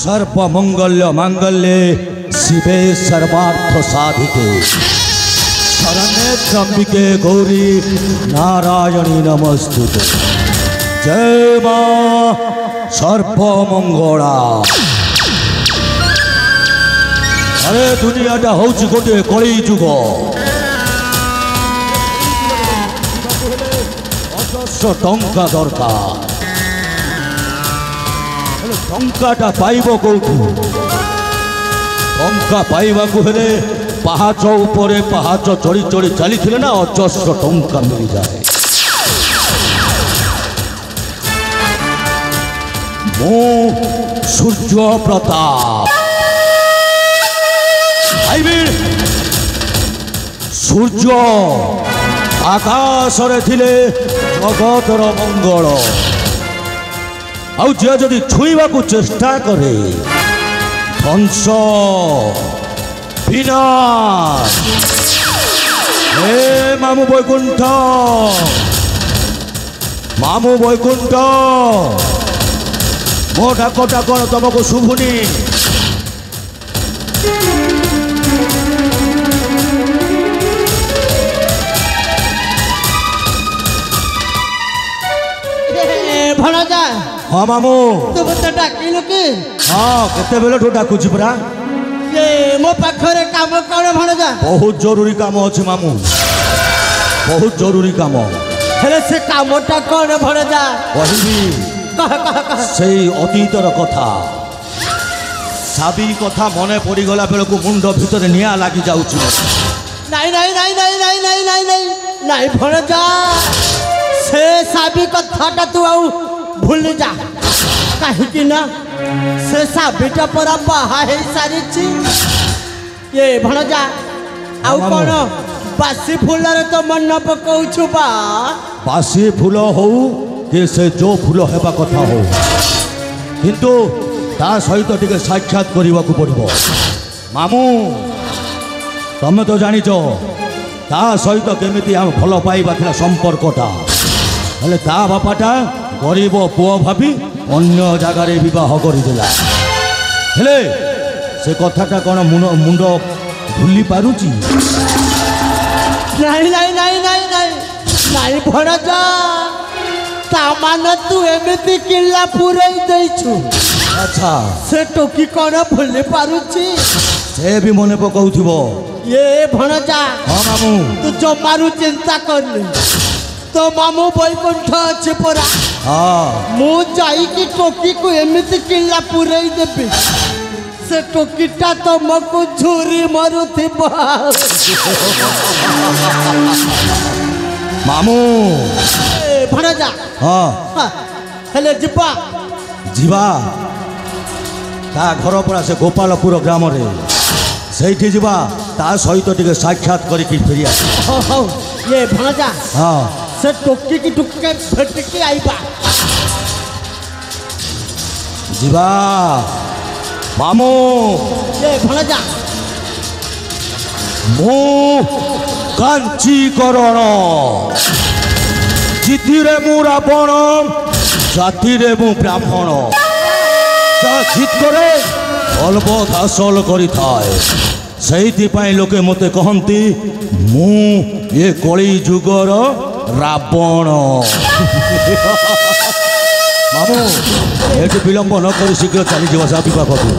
सर्प मंगल्य मांगल्ये शिवे सर्वार्थ साधिके शरण्ये त्र्यंबिके गौरी नारायणी नमस्तुते। जय मां सर्प मंगला। अरे दुनियाटा होची गोटे कली जुग। अजस्र टंका दरकार। टंकाटा पाइब कौठू? टंका पाइबाकू हेले पाहाच उपरे पाहाच चढ़ी चढ़ी चली ना अजस्र टंका मिल जाए। मो सूर्य प्रताप सूर्य आकाश रे थिले जगतर मंगल। आउ जे जदि छुईबा को चेष्टा करे ध्वंस विनाश। हे मामू बैकुंठ मामू बैकुंठ मो डाकटा कौन तुमको शुभुनी? भणजा। हाँ मामू तू मत डाकिलु कि? हाँ केते बेले ठो डाकुची परा। ये मो पाखरे काम कौन भणजा? बहुत जरूरी काम अछि मामू, बहुत जरूरी काम। हेले से कामटा कौन भणजा? कहबी कह कह कह। सेई अतीतर कथा साबी कथा मने पड़ी गला बेल को मुंड भीतर निया लागी जाउची। नहीं नहीं नहीं नहीं नहीं नहीं नहीं नहीं नहीं भणजा, से साबी कथाटा तू आउ भूल जा। कहीं ना से साबिटा परा बाहा है सारी ये भणजा। आउ कौन बासी फूल रे तो मन न पकाउछु बा? बासी फूल हो कि से जो फूल हेबा कथा हो, किंतु ता सहित टिके साक्षात करने को पड़ो। मामू तमें तो जानिच ता सहित केमिति आम भल पाइबा थिला संपर्कटा। हेले ता बापाटा गरीब पुओ भाभी अन्य जगार बह करदेला। हेले से कथाटा कौन मुंड भूली पारुची? नहीं नहीं नहीं नहीं नहीं नहीं भणजा, तामान तू एमिति किल्ला पुरई देछु। अच्छा से टोकी कौन भूली पारुची? से भी मने पकाउथिबो। ये भणजा हाँ मामू तू जमारू चिंता करनी। तो मामू बैकुंठ अच्छे परा। हाँ मु जाई कि टोकी को एमिति किल्ला पुरई देबी से टोकीटा तुमको झुरी मारुथिबा। मामू भणजा हाँ हेले जिबा जीवा ता घर पड़ा से गोपालपुर ग्राम रे सहीठी जीवा ता सहित टिके साक्षात करिकी फेरिया। हो हो ये भणजा हाँ से टोकी की टुक्के फटकी आईबा। जीवा मामू ये भणजा मो कांचीकरण जितिरे मु रावण जातिरे मु ब्राह्मण। जित करे अलबत हासल करि थाए। सेहिथिपाई लोके मते कहंती मु ये कली जुगर रावण। मामू ये विलंब न करी शीघ्र चली जावा साबी पाखकु।